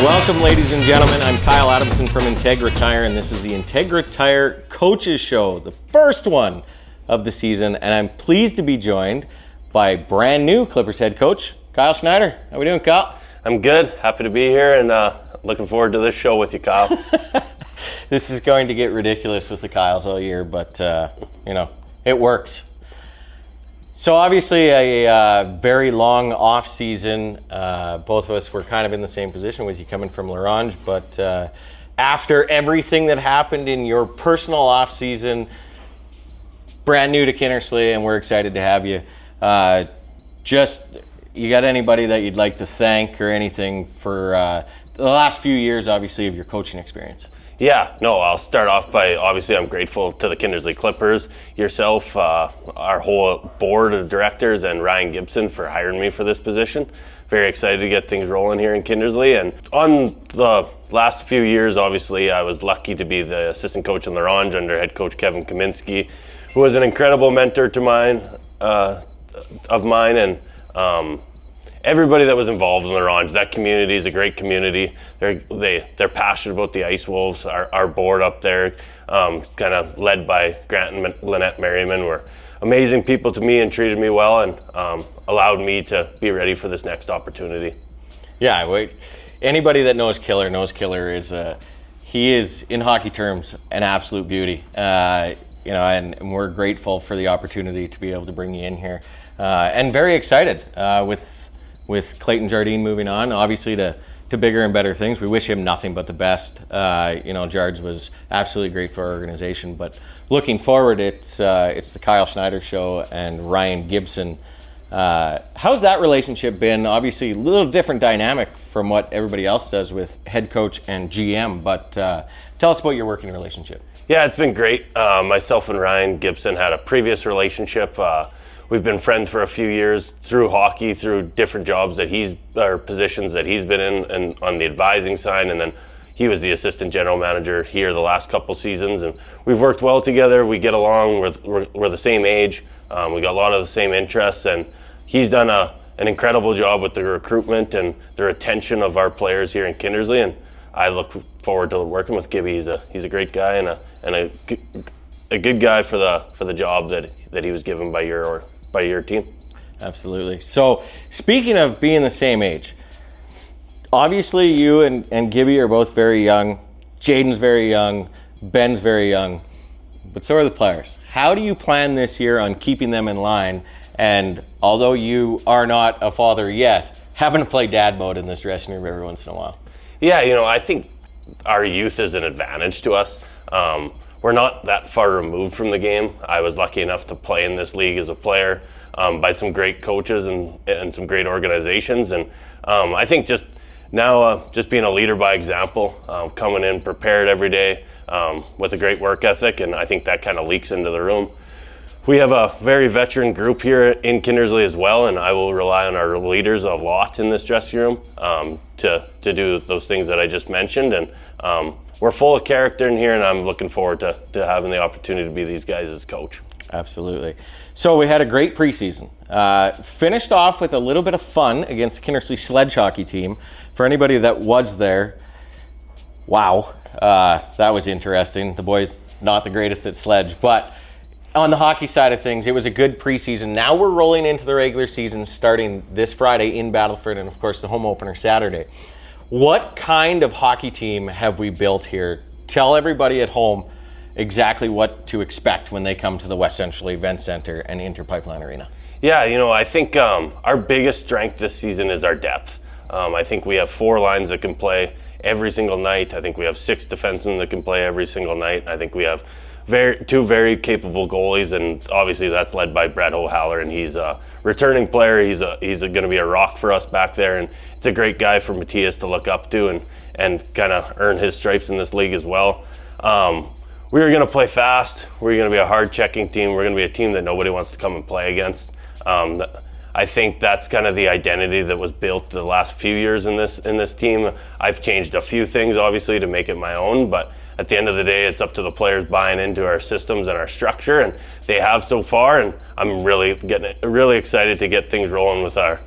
Welcome, ladies and gentlemen. I'm Kyle Adamson from Integra Tire, and this is the Integra Tire Coaches Show, the first one of the season, and I'm pleased to be joined by brand new Klippers head coach, Kyle Schneider. How we doing, Kyle? I'm good. Happy to be here, and looking forward to this show with you, Kyle. This is going to get ridiculous with the Kyles all year, but, it works. So obviously a very long off season. Both of us were kind of in the same position with you coming from L'Orange, but after everything that happened in your personal off season, brand new to Kinnersley, and we're excited to have you. You got anybody that you'd like to thank or anything for the last few years, obviously, of your coaching experience? Yeah, no, I'll start off by, obviously, I'm grateful to the Kinnersley Klippers, yourself, our whole board of directors, and Ryan Gibson for hiring me for this position. Very excited to get things rolling here in Kinnersley. And on the last few years, obviously, I was lucky to be the assistant coach in L'Orange under head coach Kevin Kaminski, who was an incredible mentor to mine, and everybody that was involved in L'Orange. That community is a great community. They're passionate about the Ice Wolves. Our board up there, kind of led by Grant and Lynette Merriman, were amazing people to me and treated me well, and allowed me to be ready for this next opportunity. Yeah, anybody that knows Killer is he is, in hockey terms, an absolute beauty. And we're grateful for the opportunity to be able to bring you in here, and very excited with Clayton Jardine moving on, obviously to bigger and better things. We wish him nothing but the best. Jards was absolutely great for our organization, but looking forward, it's the Kyle Schneider show and Ryan Gibson. How's that relationship been? Obviously, a little different dynamic from what everybody else does with head coach and GM, but tell us about your working relationship. Yeah, it's been great. Myself and Ryan Gibson had a previous relationship. We've been friends for a few years through hockey, through different jobs positions that he's been in, and on the advising side, and then he was the assistant general manager here the last couple seasons, and we've worked well together. We get along. We're the same age. We got a lot of the same interests, and he's done an incredible job with the recruitment and the retention of our players here in Kinnersley, and I look forward to working with Gibby. He's a great guy and a good guy for the job that he was given by your team. Absolutely. So speaking of being the same age, obviously you and Gibby are both very young. Jaden's very young. Ben's very young. But so are the players. How do you plan this year on keeping them in line? And although you are not a father yet, having to play dad mode in this dressing room every once in a while? Yeah, I think our youth is an advantage to us. We're not that far removed from the game. I was lucky enough to play in this league as a player by some great coaches and some great organizations. And I think just now, just being a leader by example, coming in prepared every day with a great work ethic, and I think that kind of leaks into the room. We have a very veteran group here in Kinnersley as well, and I will rely on our leaders a lot in this dressing room to do those things that I just mentioned. And we're full of character in here, and I'm looking forward to having the opportunity to be these guys as coach. Absolutely. So we had a great preseason. Finished off with a little bit of fun against the Kinnersley sledge hockey team. For anybody that was there, wow, that was interesting. The boys not the greatest at sledge, but on the hockey side of things, it was a good preseason. Now we're rolling into the regular season starting this Friday in Battleford, and of course the home opener Saturday. What kind of hockey team have we built here? Tell everybody at home exactly what to expect when they come to the West Central Event Center and Inter Pipeline Arena. Yeah, I think our biggest strength this season is our depth. I think we have 4 lines that can play every single night. I think we have 6 defensemen that can play every single night. I think we have 2 very capable goalies, and obviously that's led by Brett O'Haller, and he's a returning player. He's going to be a rock for us back there, and it's a great guy for Matthias to look up to and kind of earn his stripes in this league as well. We are going to play fast. We're going to be a hard-checking team. We're going to be a team that nobody wants to come and play against. I think that's kind of the identity that was built the last few years in this team. I've changed a few things, obviously, to make it my own, but at the end of the day, it's up to the players buying into our systems and our structure, and they have so far. And I'm really excited to get things rolling with our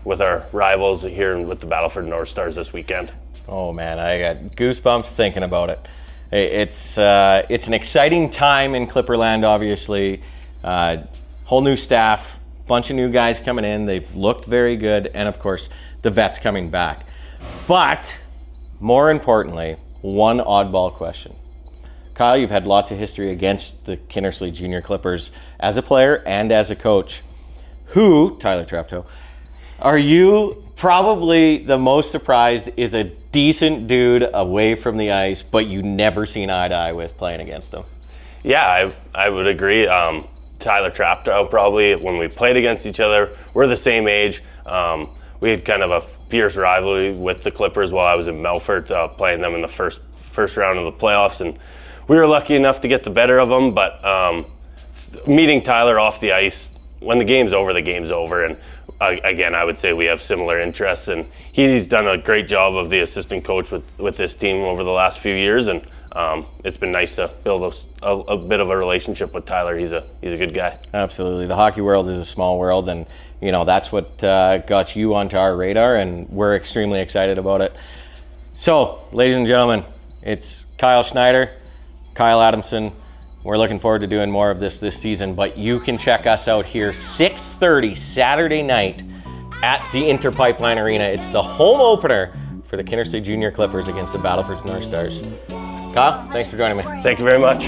rivals here with the Battleford North Stars this weekend. Oh man, I got goosebumps thinking about it. It's an exciting time in Clipperland, obviously. Whole new staff, bunch of new guys coming in. They've looked very good, and of course, the vets coming back. But more importantly, one oddball question. Kyle, you've had lots of history against the Kinnersley Junior Clippers as a player and as a coach. Who, Tyler Trapto, are you probably the most surprised is a decent dude away from the ice, but you never seen eye to eye with playing against them? Yeah, I would agree. Tyler Trapto, probably, when we played against each other, we're the same age. We had kind of a fierce rivalry with the Clippers while I was in Melfort, playing them in the first round of the playoffs, and we were lucky enough to get the better of them. But meeting Tyler off the ice, when the game's over, and again, I would say we have similar interests, and he's done a great job of the assistant coach with this team over the last few years, and it's been nice to build a bit of a relationship with Tyler. He's a good guy. Absolutely. The hockey world is a small world, and that's what got you onto our radar, and we're extremely excited about it. So, ladies and gentlemen, it's Kyle Schneider, Kyle Adamson. We're looking forward to doing more of this season, but you can check us out here 6:30 Saturday night at the Interpipeline Arena. It's the home opener for the Kinnersley Junior Clippers against the Battleford North Stars. Kyle, thanks for joining me. Thank you very much.